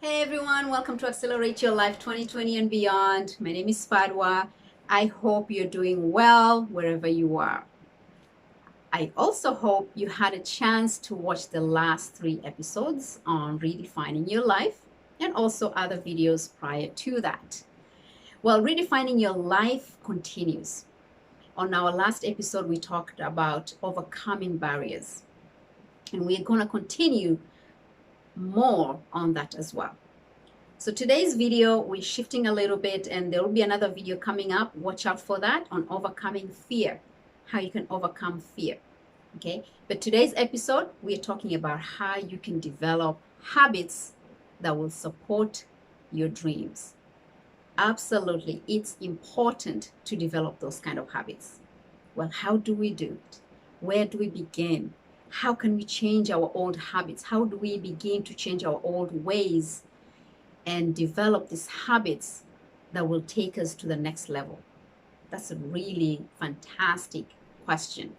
Hey everyone, welcome to Accelerate Your Life 2020 and beyond. My name is Fadhwa. I hope you're doing well wherever you are. I also hope you had a chance to watch the last 3 episodes on redefining your life and also other videos prior to that. Well, redefining your life continues. On our last episode, we talked about overcoming barriers, and we're going to continue more on that as well. So today's video, we're shifting a little bit, and there will be another video coming up. Watch out for that on overcoming fear, how you can overcome fear. Okay. But today's episode, we're talking about how you can develop habits that will support your dreams. Absolutely. It's important to develop those kind of habits. Well, how do we do it? Where do we begin? How can we change our old habits? How do we begin to change our old ways and develop these habits that will take us to the next level? That's a really fantastic question.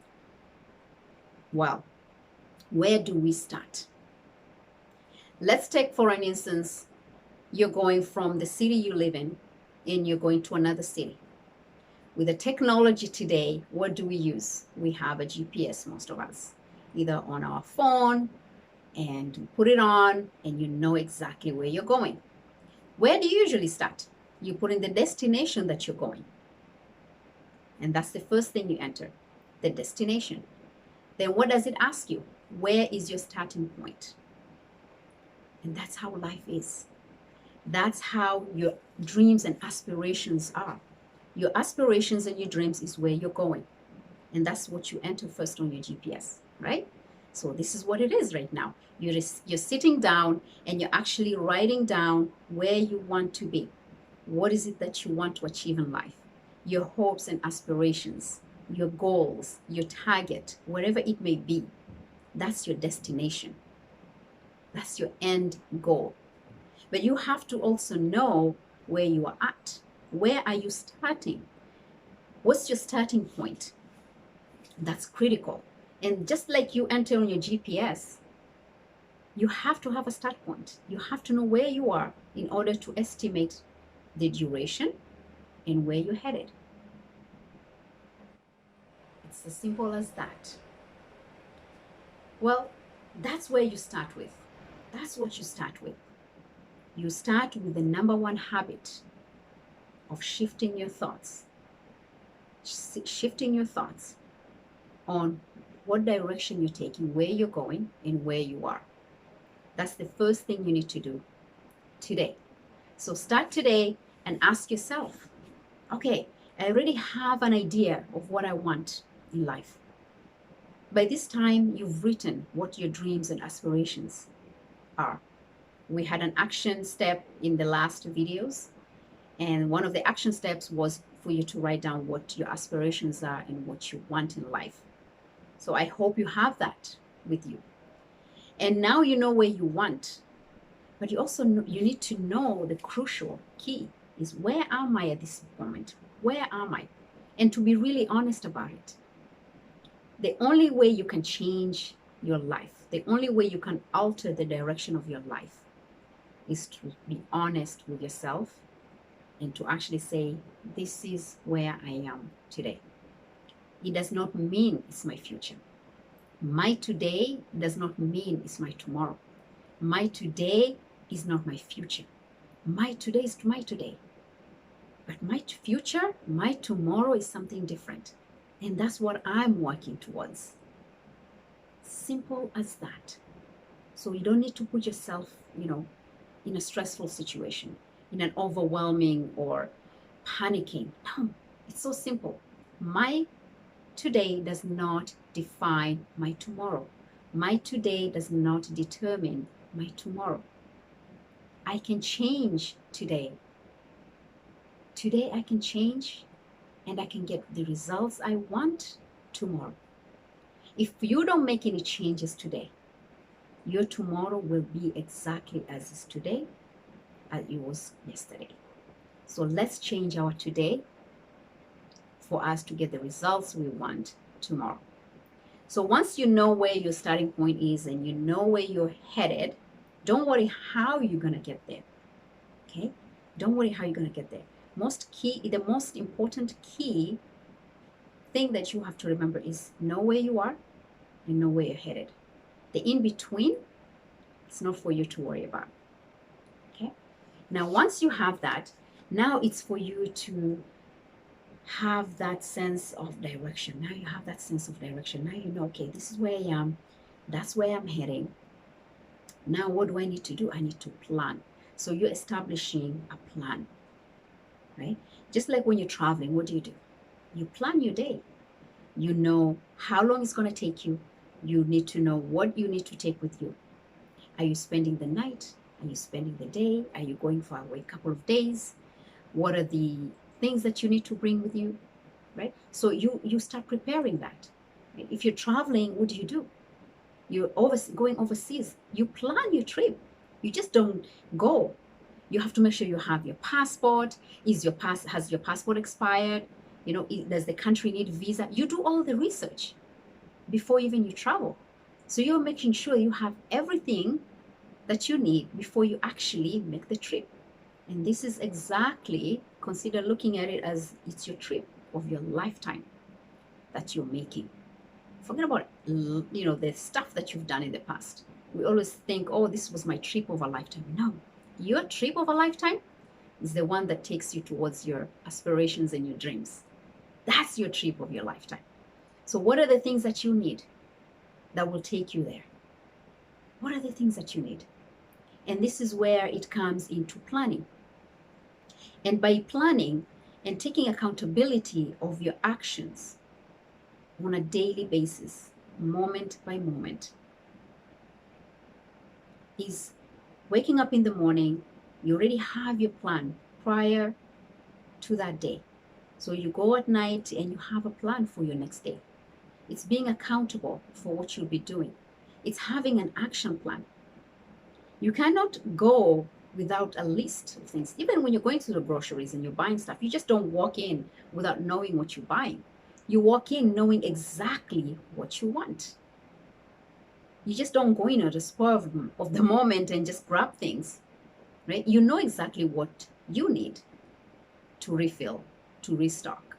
Well, where do we start? Let's take, for an instance, you're going from the city you live in and you're going to another city. With the technology today, what do we use? We have a GPS, most of us, either on our phone, and you put it on and you know exactly where you're going. Where do you usually start? You put in the destination that you're going. And that's the first thing you enter, the destination. Then what does it ask you? Where is your starting point? And that's how life is. That's how your dreams and aspirations are. Your aspirations and your dreams is where you're going. And that's what you enter first on your GPS, right? So this is what it is right now. You're sitting down and you're actually writing down where you want to be. What is it that you want to achieve in life? Your hopes and aspirations, your goals, your target, whatever it may be. That's your destination. That's your end goal. But you have to also know where you are at. Where are you starting? What's your starting point? That's critical. And just like you enter on your GPS, you have to have a start point. You have to know where you are in order to estimate the duration and where you're headed. It's as simple as that. Well, that's where you start with. That's what you start with. You start with the number one habit of shifting your thoughts. Shifting your thoughts on what direction you're taking, where you're going, and where you are. That's the first thing you need to do today. So start today and ask yourself, okay, I already have an idea of what I want in life. By this time, you've written what your dreams and aspirations are. We had an action step in the last videos, and one of the action steps was for you to write down what your aspirations are and what you want in life. So I hope you have that with you. And now you know where you want, but you need to know the crucial key is, where am I at this moment? Where am I? And to be really honest about it. The only way you can change your life, the only way you can alter the direction of your life, is to be honest with yourself and to actually say, this is where I am today. It does not mean it's my future. My today does not mean it's my tomorrow. My today is not my future. My today is my today. But my future, my tomorrow is something different. And that's what I'm working towards. Simple as that. So you don't need to put yourself, in a stressful situation, in an overwhelming or panicking. No, it's so simple. My today does not define my tomorrow. My today does not determine my tomorrow. I can change today. Today I can change and I can get the results I want tomorrow. If you don't make any changes today, your tomorrow will be exactly as is today, as it was yesterday. So let's change our today for us to get the results we want tomorrow. So once you know where your starting point is and you know where you're headed, Don't worry how you're going to get there. Okay? Don't worry how you're going to get there. The most important key thing that you have to remember is know where you are and know where you're headed. The in between, it's not for you to worry about. Okay? Now, once you have that, now it's for you to have that sense of direction. Now you have that sense of direction. Now you know, okay, this is where I am. That's where I'm heading. Now, what do I need to do? I need to plan. So you're establishing a plan, right? Just like when you're traveling, what do? You plan your day. You know how long it's going to take you. You need to know what you need to take with you. Are you spending the night? Are you spending the day? Are you going for a couple of days? What are the things that you need to bring with you, right? So you start preparing that. Right? If you're traveling, what do? You're going overseas. You plan your trip. You just don't go. You have to make sure you have your passport. Has your passport expired? You know, does the country need visa? You do all the research before even you travel. So you're making sure you have everything that you need before you actually make the trip. And this is exactly, consider looking at it as it's your trip of your lifetime that you're making. Forget about, the stuff that you've done in the past. We always think, oh, this was my trip of a lifetime. No, your trip of a lifetime is the one that takes you towards your aspirations and your dreams. That's your trip of your lifetime. So what are the things that you need that will take you there? What are the things that you need? And this is where it comes into planning. And by planning and taking accountability of your actions on a daily basis, moment by moment, is waking up in the morning, you already have your plan prior to that day. So you go at night and you have a plan for your next day. It's being accountable for what you'll be doing. It's having an action plan. You cannot go without a list of things. Even when you're going to the groceries and you're buying stuff, you just don't walk in without knowing what you're buying. You walk in knowing exactly what you want. You just don't go in at the spur of the moment and just grab things, right? You know exactly what you need to refill, to restock,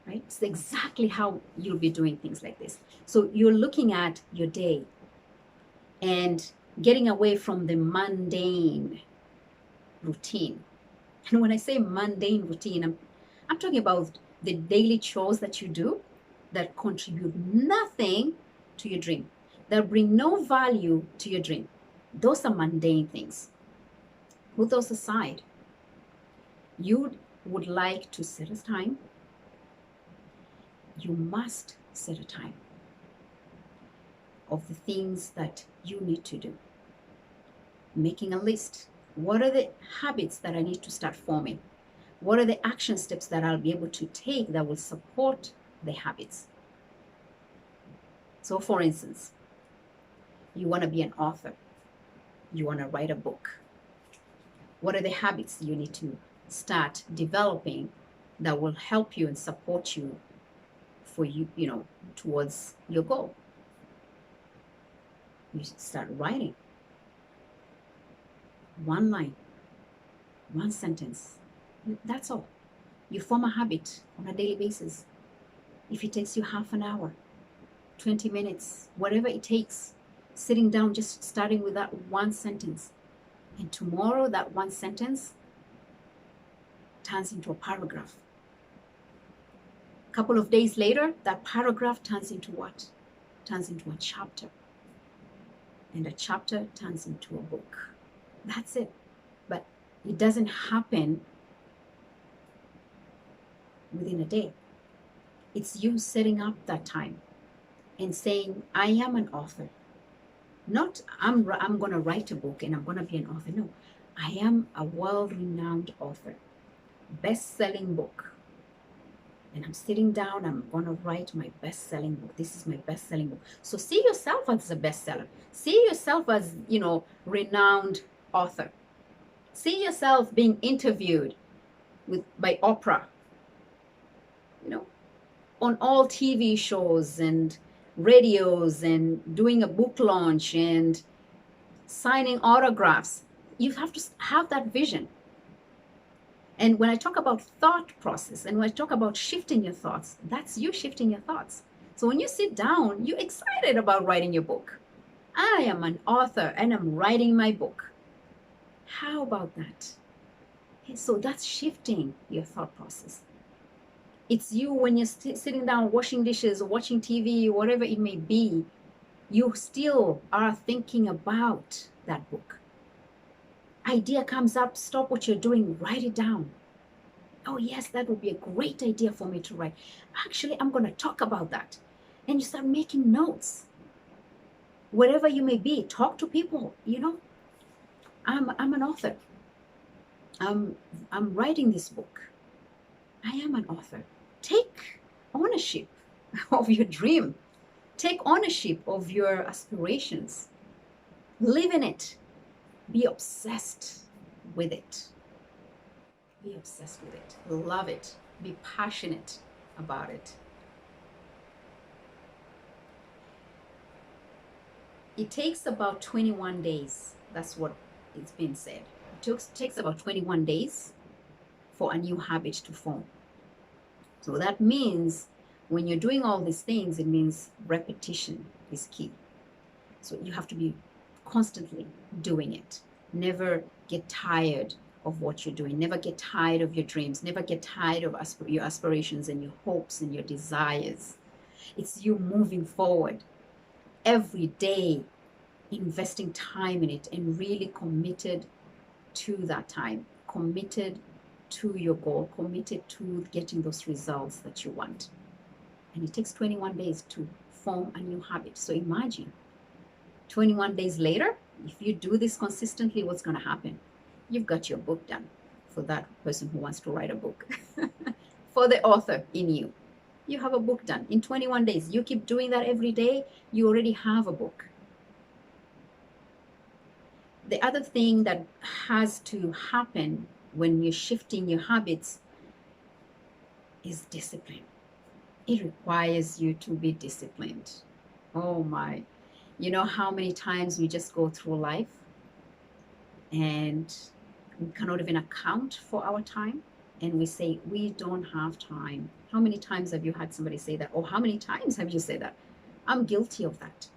right? It's exactly how you'll be doing things like this. So you're looking at your day and getting away from the mundane routine. And when I say mundane routine, I'm talking about the daily chores that you do that contribute nothing to your dream, that bring no value to your dream. Those are mundane things. Put those aside. You would like to set a time. You must set a time of the things that you need to do. Making a list. What are the habits that I need to start forming? What are the action steps that I'll be able to take that will support the habits? So for instance, you want to be an author. You want to write a book. What are the habits you need to start developing that will help you and support you for you, towards your goal? You start writing. One line, one sentence. That's all. You form a habit on a daily basis. If it takes you half an hour, 20 minutes, whatever it takes, sitting down, just starting with that one sentence. And tomorrow, that one sentence turns into a paragraph. A couple of days later, that paragraph turns into what? Turns into a chapter. And a chapter turns into a book. That's it. But it doesn't happen within a day. It's you setting up that time and saying, I am an author. Not I'm going to write a book and I'm going to be an author. No, I am a world-renowned author. Best-selling book. And I'm sitting down, I'm going to write my best-selling book. This is my best-selling book. So see yourself as a bestseller. See yourself as, renowned author. See yourself being interviewed by Oprah, on all TV shows and radios and doing a book launch and signing autographs. You have to have that vision. And when I talk about thought process and when I talk about shifting your thoughts, that's you shifting your thoughts. So when you sit down, you're excited about writing your book. I am an author and I'm writing my book. How about that? Okay, so that's shifting your thought process. It's you when you're sitting down washing dishes or watching TV, whatever it may be, you still are thinking about that book. Idea comes up, stop what you're doing, write it down. Oh, yes, that would be a great idea for me to write. Actually, I'm going to talk about that. And you start making notes. Wherever you may be, talk to people. You know, I'm an author. I'm writing this book. I am an author. Take ownership of your dream. Take ownership of your aspirations. Live in it. Be obsessed with it. Be obsessed with it. Love it. Be passionate about it. It takes about 21 days. That's what it's been said. It takes about 21 days for a new habit to form. So that means when you're doing all these things, it means repetition is key. So you have to be constantly doing it. Never get tired of what you're doing. Never get tired of your dreams. Never get tired of your aspirations and your hopes and your desires. It's you moving forward every day, investing time in it and really committed to that time, committed to your goal, committed to getting those results that you want. And it takes 21 days to form a new habit. So imagine 21 days later, if you do this consistently, what's going to happen? You've got your book done for that person who wants to write a book. For the author in you, you have a book done in 21 days. You keep doing that every day, you already have a book. The other thing that has to happen when you're shifting your habits is discipline. It requires you to be disciplined. Oh my. You know how many times we just go through life and we cannot even account for our time, and we say we don't have time. How many times have you had somebody say that? Or how many times have you said that? I'm guilty of that.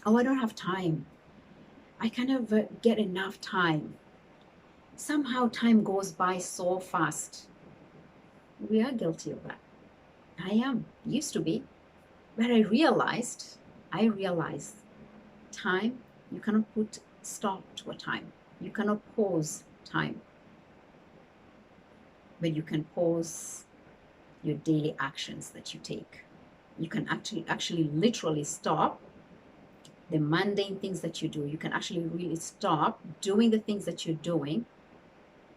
Oh, I don't have time. I can never get enough time. Somehow time goes by so fast. We are guilty of that. I am, used to be. But I realized time, you cannot put stop to a time. You cannot pause time. But you can pause your daily actions that you take. You can actually literally stop the mundane things that you do. You can actually really stop doing the things that you're doing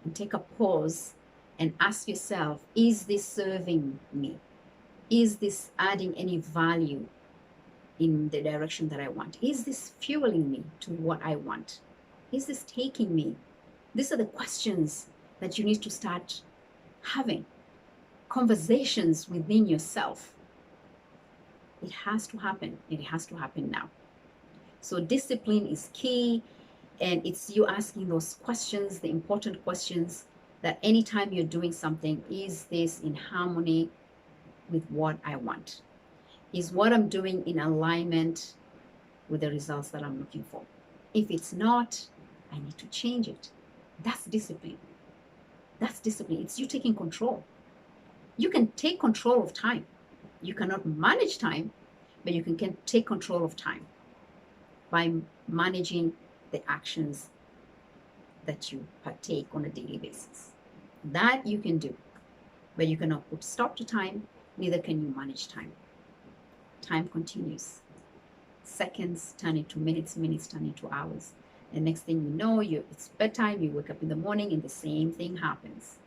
and take a pause and ask yourself, is this serving me? Is this adding any value in the direction that I want? Is this fueling me to what I want? Is this taking me? These are the questions that you need to start having. Conversations within yourself. It has to happen. It has to happen now. So discipline is key, and it's you asking those questions, the important questions, that anytime you're doing something, is this in harmony with what I want? Is what I'm doing in alignment with the results that I'm looking for? If it's not, I need to change it. That's discipline. That's discipline. It's you taking control. You can take control of time. You cannot manage time, but you can take control of time by managing the actions that you partake on a daily basis. That you can do, but you cannot put stop to time, neither can you manage time. Time continues. Seconds turn into minutes, minutes turn into hours. And next thing you know, it's bedtime, you wake up in the morning and the same thing happens.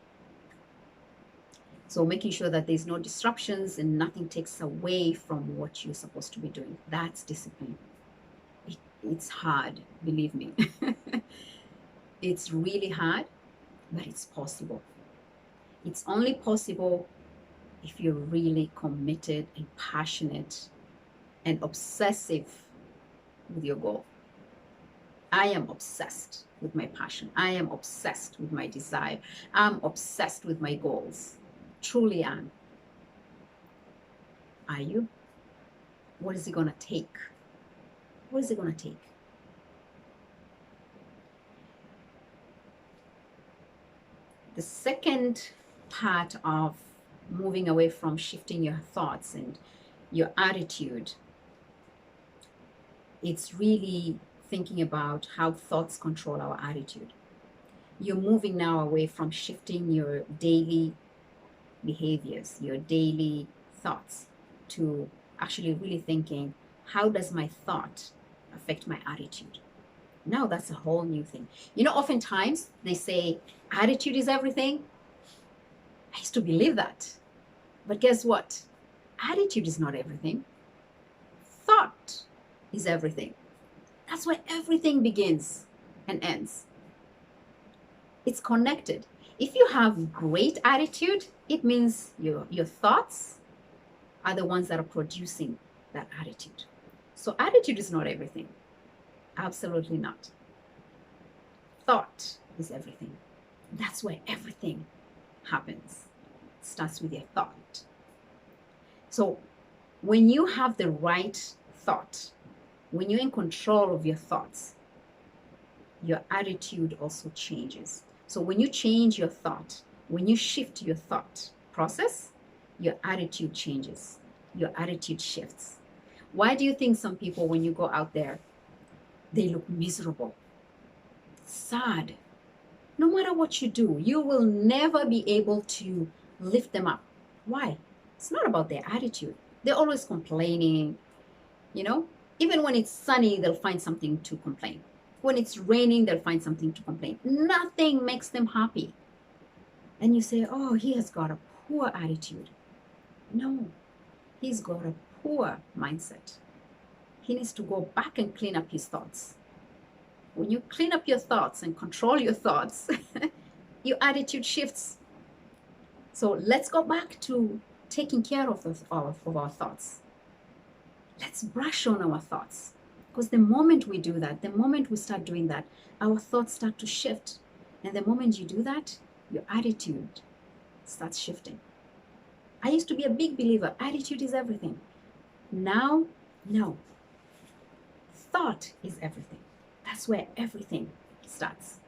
So making sure that there's no disruptions and nothing takes away from what you're supposed to be doing. That's discipline. It's hard, believe me. It's really hard, but it's possible. It's only possible if you're really committed and passionate and obsessive with your goal. I am obsessed with my passion. I am obsessed with my desire. I'm obsessed with my goals. Truly am. Are you? What is it going to take? What is it going to take? The second part of moving away from shifting your thoughts and your attitude, it's really thinking about how thoughts control our attitude. You're moving now away from shifting your daily behaviors, your daily thoughts, to actually really thinking, how does my thought affect my attitude? Now that's a whole new thing. Oftentimes they say attitude is everything. I used to believe that. But guess what? Attitude is not everything. Thought is everything. That's where everything begins and ends. It's connected. If you have great attitude, it means your thoughts are the ones that are producing that attitude. So attitude is not everything. Absolutely not. Thought is everything. That's where everything happens. It starts with your thought. So when you have the right thought, when you're in control of your thoughts, your attitude also changes. So when you change your thought, when you shift your thought process, your attitude changes. Your attitude shifts. Why do you think some people, when you go out there, they look miserable, sad? No matter what you do, you will never be able to lift them up. Why? It's not about their attitude. They're always complaining. Even when it's sunny, they'll find something to complain. When it's raining, they'll find something to complain. Nothing makes them happy. And you say, oh, he has got a poor attitude. No, he's got a poor mindset. He needs to go back and clean up his thoughts. When you clean up your thoughts and control your thoughts, your attitude shifts. So let's go back to taking care of our thoughts. Let's brush on our thoughts. Because the moment we do that, the moment we start doing that, our thoughts start to shift. And the moment you do that, your attitude starts shifting. I used to be a big believer, attitude is everything. Now, no. Thought is everything. That's where everything starts.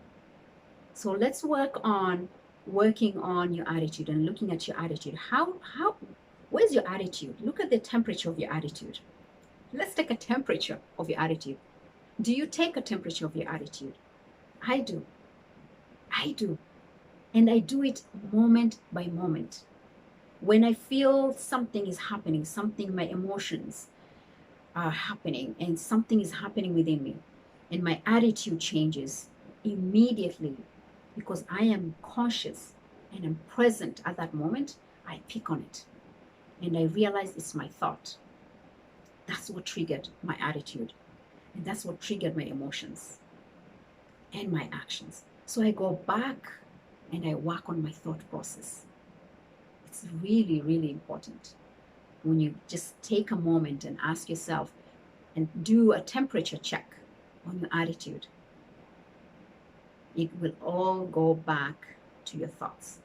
So let's working on your attitude and looking at your attitude. Where's your attitude? Look at the temperature of your attitude. Let's take a temperature of your attitude. Do you take a temperature of your attitude? I do. And I do it moment by moment. When I feel something is happening, my emotions are happening, and something is happening within me, and my attitude changes immediately because I am conscious and I'm present at that moment, I pick on it and I realize it's my thought. That's what triggered my attitude, and that's what triggered my emotions and my actions. So I go back and I work on my thought process. It's really, really important when you just take a moment and ask yourself and do a temperature check on your attitude. It will all go back to your thoughts.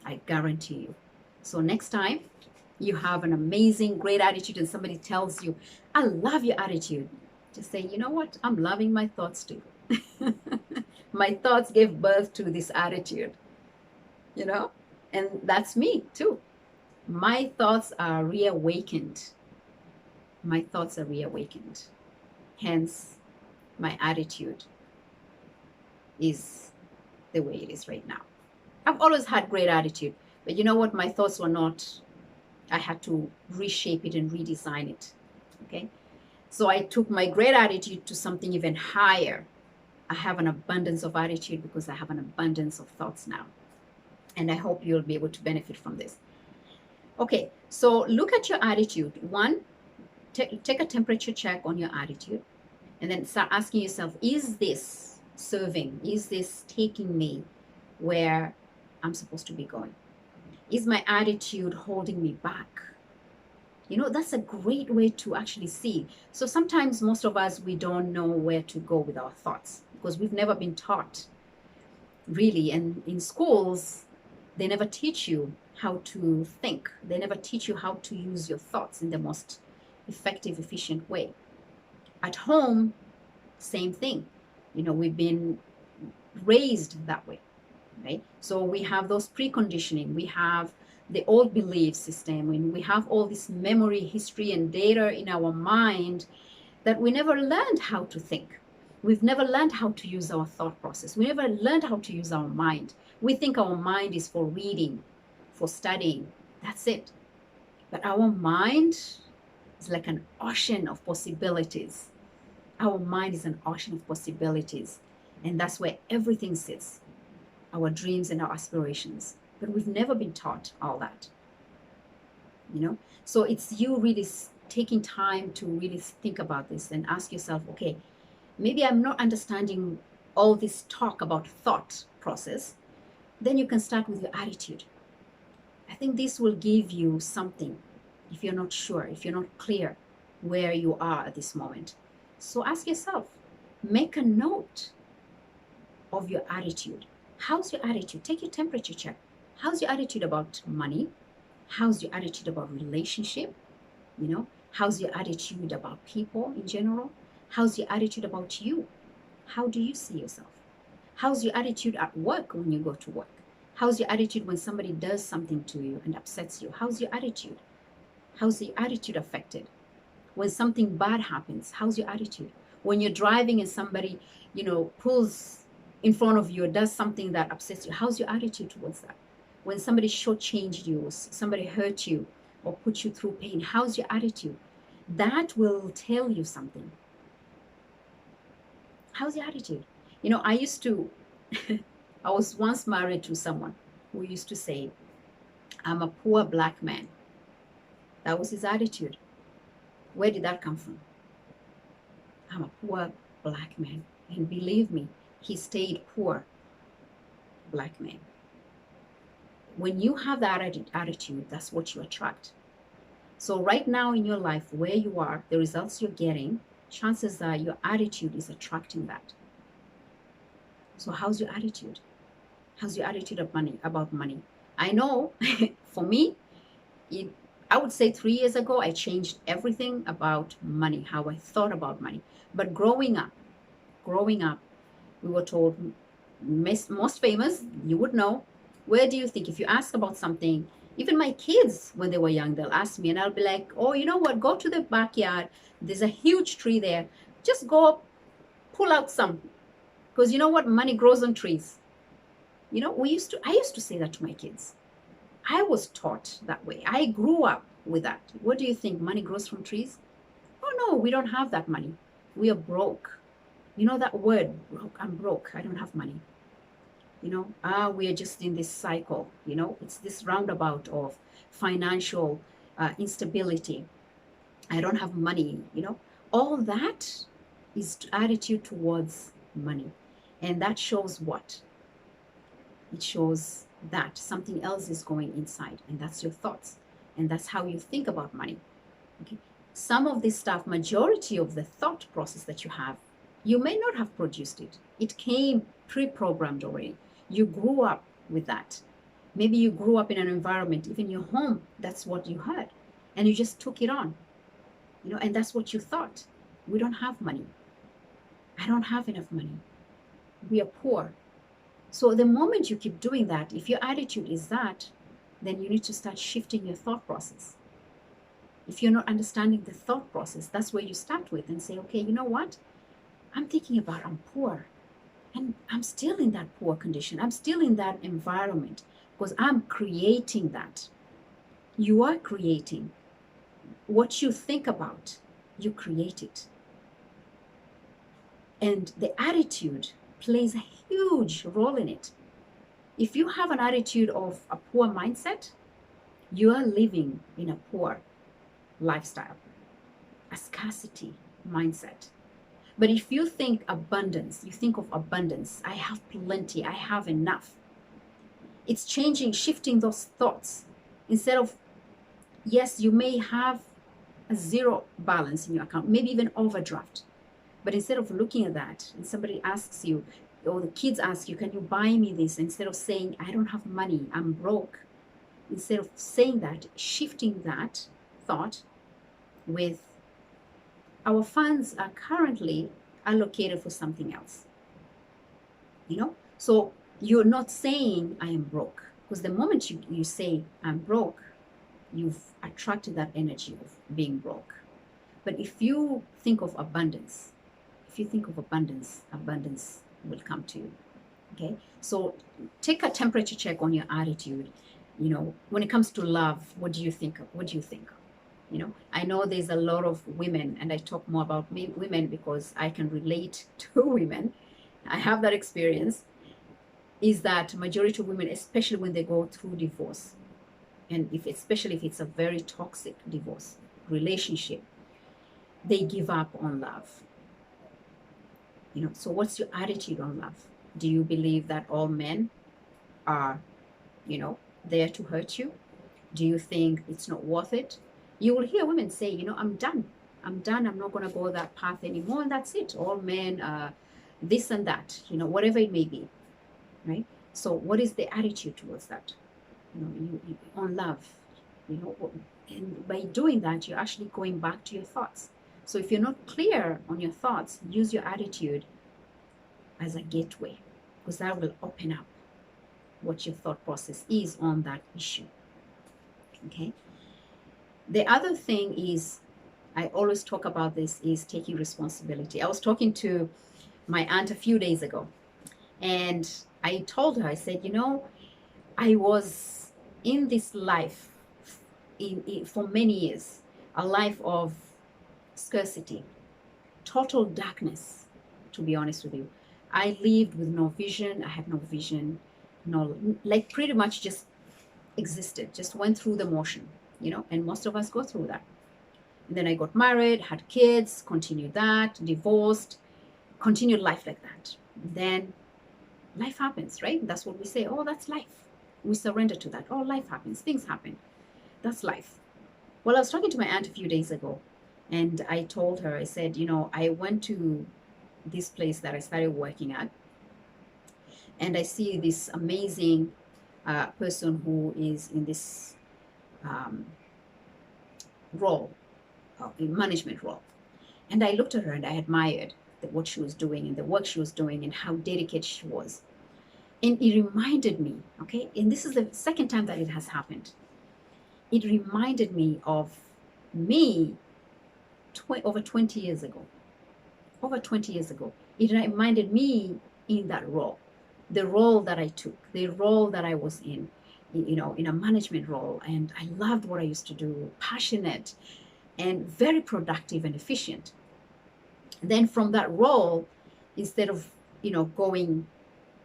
I guarantee you. So next time you have an amazing, great attitude and somebody tells you, I love your attitude, just say, you know what? I'm loving my thoughts too. My thoughts gave birth to this attitude, and that's me too. My thoughts are reawakened. My thoughts are reawakened. Hence, my attitude is the way it is right now. I've always had great attitude, but you know what? My thoughts were not. I had to reshape it and redesign it. Okay? So I took my great attitude to something even higher. I have an abundance of attitude because I have an abundance of thoughts now. And I hope you'll be able to benefit from this. Okay, so look at your attitude. One, take a temperature check on your attitude, and then start asking yourself, is this serving? Is this taking me where I'm supposed to be going? Is my attitude holding me back? That's a great way to actually see. So sometimes most of us, we don't know where to go with our thoughts because we've never been taught really. And in schools, they never teach you how to think. They never teach you how to use your thoughts in the most effective, efficient way. At home, same thing. We've been raised that way, right? So we have those preconditioning, we have the old belief system, and we have all this memory, history, and data in our mind that we never learned how to think. We've never learned how to use our thought process. We never learned how to use our mind. We think our mind is for reading, for studying. That's it. But our mind is like an ocean of possibilities. Our mind is an ocean of possibilities. And that's where everything sits, our dreams and our aspirations. But we've never been taught all that. So it's you really taking time to really think about this and ask yourself, okay, maybe I'm not understanding all this talk about thought process. Then you can start with your attitude. I think this will give you something if you're not sure, if you're not clear where you are at this moment. So ask yourself, make a note of your attitude. How's your attitude? Take your temperature check. How's your attitude about money? How's your attitude about relationship? How's your attitude about people in general? How's your attitude about you? How do you see yourself? How's your attitude at work when you go to work? How's your attitude when somebody does something to you and upsets you? How's your attitude? How's your attitude affected? When something bad happens, how's your attitude? When you're driving and somebody, pulls in front of you or does something that upsets you, how's your attitude towards that? When somebody shortchanged you, or somebody hurt you or put you through pain, how's your attitude? That will tell you something. How's your attitude? I was once married to someone who used to say, I'm a poor black man. That was his attitude. Where did that come from? I'm a poor black man. And believe me, he stayed poor black man. When you have that attitude, that's what you attract. So right now in your life, where you are, the results you're getting, chances are your attitude is attracting that. So how's your attitude? How's your attitude about money? I know for me, I would say 3 years ago, I changed everything about money, how I thought about money. But growing up, we were told, most famous, you would know, where do you think, if you ask about something, even my kids, when they were young, they'll ask me and I'll be like, oh, you know what, go to the backyard. There's a huge tree there. Just go pull out some. Because you know what, money grows on trees. I used to say that to my kids. I was taught that way. I grew up with that. What do you think? Money grows from trees? Oh, no, we don't have that money. We are broke. That word, broke. I'm broke. I don't have money. We are just in this cycle. It's this roundabout of financial instability. I don't have money. All that is attitude towards money. And that shows what? It shows that something else is going inside, and that's your thoughts, and that's how you think about money. Okay, some of this stuff, majority of the thought process that you have, you may not have produced it. It came pre-programmed already. You grew up with that. Maybe you grew up in an environment, even your home, that's what you heard, and you just took it on, and that's what you thought. We don't have money. I don't have enough money. We are poor. So the moment you keep doing that, if your attitude is that, then you need to start shifting your thought process. If you're not understanding the thought process, that's where you start with and say, okay, you know what? I'm thinking about I'm poor. And I'm still in that poor condition. I'm still in that environment because I'm creating that. You are creating. What you think about, you create it. And the attitude plays a huge role in it. If you have an attitude of a poor mindset, you are living in a poor lifestyle, a scarcity mindset. But if you think abundance, you think of abundance, I have plenty, I have enough. It's changing, shifting those thoughts. Instead of, yes, you may have a zero balance in your account, maybe even overdraft. But instead of looking at that, and somebody asks you, or the kids ask you, can you buy me this? Instead of saying, I don't have money, I'm broke. Instead of saying that, shifting that thought with, our funds are currently allocated for something else. So you're not saying I am broke, because the moment you say I'm broke, you've attracted that energy of being broke. But if you think of abundance, abundance will come to you. Okay, so take a temperature check on your attitude. When it comes to love, what do you think? I know there's a lot of women, and I talk more about women because I can relate to women. I have that experience, is that majority of women, especially when they go through divorce, and especially if it's a very toxic divorce relationship, they give up on love. So what's your attitude on love? Do you believe that all men are, there to hurt you? Do you think it's not worth it? You will hear women say, I'm done. I'm not going to go that path anymore. And that's it. All men are this and that, whatever it may be. Right? So what is the attitude towards that? On love, and by doing that, you're actually going back to your thoughts. So if you're not clear on your thoughts, use your attitude as a gateway, because that will open up what your thought process is on that issue. Okay. The other thing is, I always talk about this, is taking responsibility. I was talking to my aunt a few days ago, and I told her, I said, I was in this life for many years, a life of scarcity, total darkness, to be honest with you. I lived with no vision. I had no vision, like pretty much just existed, just went through the motion, and most of us go through that. And then I got married, had kids, continued that, divorced, continued life like that. Then life happens, right? That's what we say. Oh, that's life. We surrender to that. Oh, life happens. Things happen. That's life. Well, I was talking to my aunt a few days ago, and I told her, I said, I went to this place that I started working at, and I see this amazing person who is in this role, management role. And I looked at her and I admired what she was doing and the work she was doing and how dedicated she was. And it reminded me, okay, and this is the second time that it has happened. It reminded me of me over 20 years ago. Over 20 years ago. It reminded me in that role, the role that I took, the role that I was in a management role. And I loved what I used to do, passionate and very productive and efficient. Then from that role, instead of, going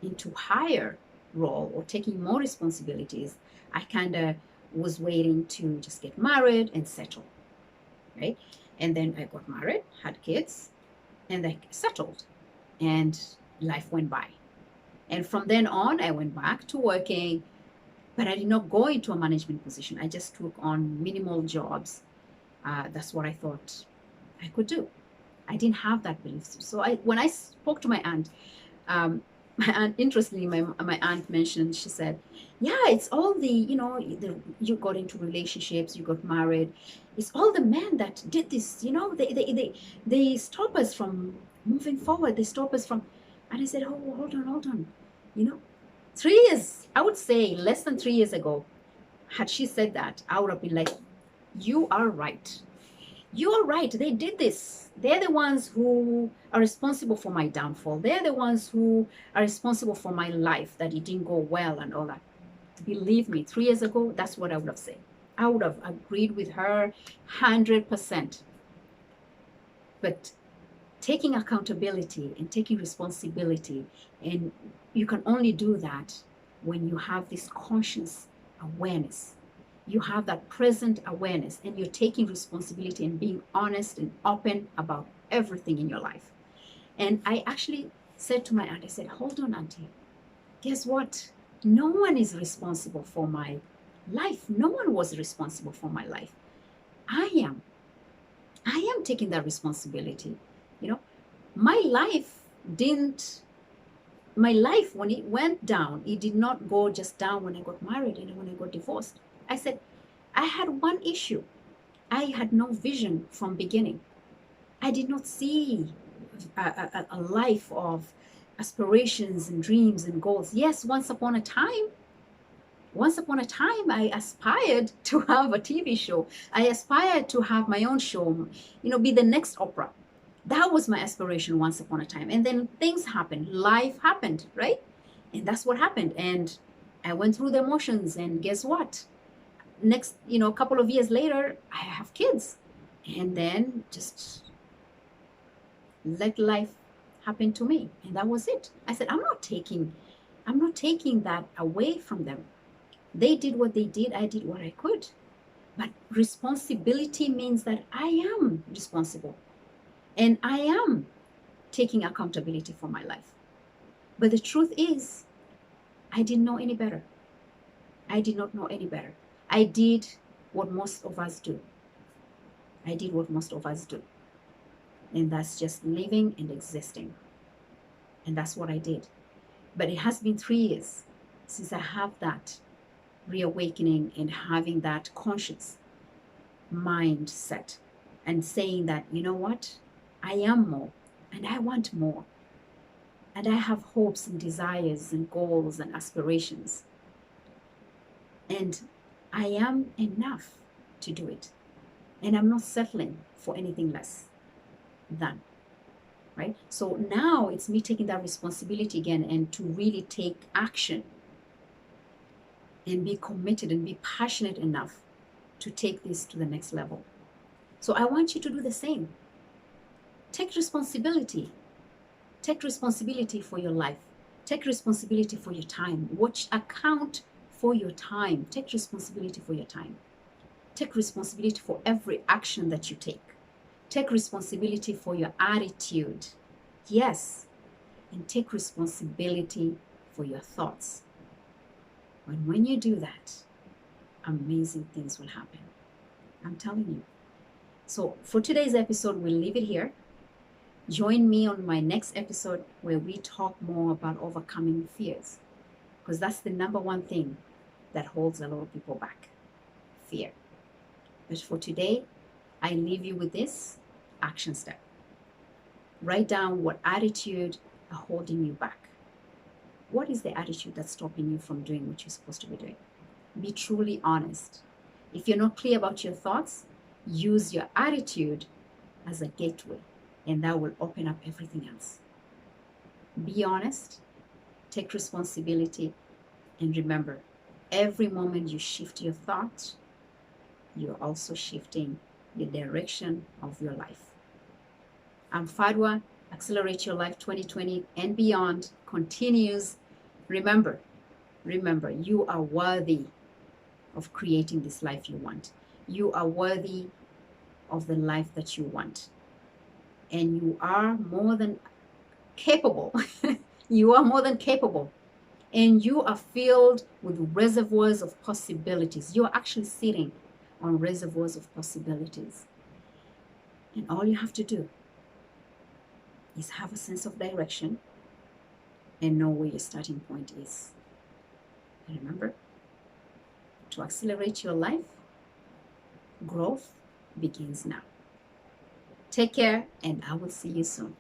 into higher role or taking more responsibilities, I kind of was waiting to just get married and settle, right? And then I got married, had kids, and I settled, and life went by. And from then on, I went back to working, but I did not go into a management position. I just took on minimal jobs. That's what I thought I could do. I didn't have that belief. So when I spoke to my aunt, interestingly, my aunt mentioned, she said, yeah, it's all you got into relationships, you got married. It's all the men that did this, they stop us from moving forward. They stop us from, and I said, oh, hold on. 3 years, I would say less than 3 years ago, had she said that, I would have been like, you are right. You are right. They did this. They're the ones who are responsible for my downfall. They're the ones who are responsible for my life, that it didn't go well and all that. Believe me, 3 years ago, that's what I would have said. I would have agreed with her 100%. But taking accountability and taking responsibility, and you can only do that when you have this conscious awareness. You have that present awareness, and you're taking responsibility and being honest and open about everything in your life. And I actually said to my aunt, I said, hold on, auntie. Guess what? No one is responsible for my life. No one was responsible for my life. I am. taking that responsibility. You know, my life didn't, my life, when it went down, it did not go just down when I got married and when I got divorced. I said, I had one issue. I had no vision from beginning. I did not see a life of aspirations and dreams and goals. Yes, once upon a time, I aspired to have a TV show. I aspired to have my own show, be the next Oprah. That was my aspiration once upon a time. And then things happened, life happened, right? And that's what happened. And I went through the emotions. And guess what? Next, a couple of years later, I have kids. And then just let life happen to me. And that was it. I said, I'm not taking that away from them. They did what they did. I did what I could. But responsibility means that I am responsible. And I am taking accountability for my life. But the truth is, I didn't know any better. I did not know any better. I did what most of us do. I did what most of us do. And that's just living and existing. And that's what I did. But it has been 3 years since I have that reawakening and having that conscious mindset and saying that, you know what? I am more and I want more. And I have hopes and desires and goals and aspirations. And I am enough to do it. And I'm not settling for anything less than, right? So now it's me taking that responsibility again and to really take action and be committed and be passionate enough to take this to the next level. So I want you to do the same. Take responsibility. Take responsibility for your life. Take responsibility for your time. Account for your time. Take responsibility for your time. Take responsibility for every action that you take. Take responsibility for your attitude. Yes. And take responsibility for your thoughts. And when you do that, amazing things will happen. I'm telling you. So for today's episode, we'll leave it here. Join me on my next episode where we talk more about overcoming fears, because that's the number one thing that holds a lot of people back, fear. But for today, I leave you with this action step. Write down what attitude are holding you back. What is the attitude that's stopping you from doing what you're supposed to be doing? Be truly honest. If you're not clear about your thoughts, use your attitude as a gateway, and that will open up everything else. Be honest, take responsibility, and remember, every moment you shift your thoughts, you're also shifting the direction of your life. I'm Fadhwa. Accelerate Your Life 2020 and beyond continues. Remember, you are worthy of creating this life you want. You are worthy of the life that you want. And you are more than capable. You are more than capable. And you are filled with reservoirs of possibilities. You are actually sitting on reservoirs of possibilities. And all you have to do is have a sense of direction and know where your starting point is. And remember, to accelerate your life, growth begins now. Take care, and I will see you soon.